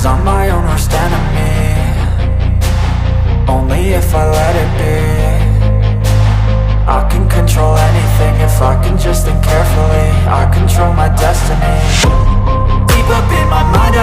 I'm my own worst enemy, only if I let it be. I can control anything if I can just think carefully. I control my destiny. Deep up in my mind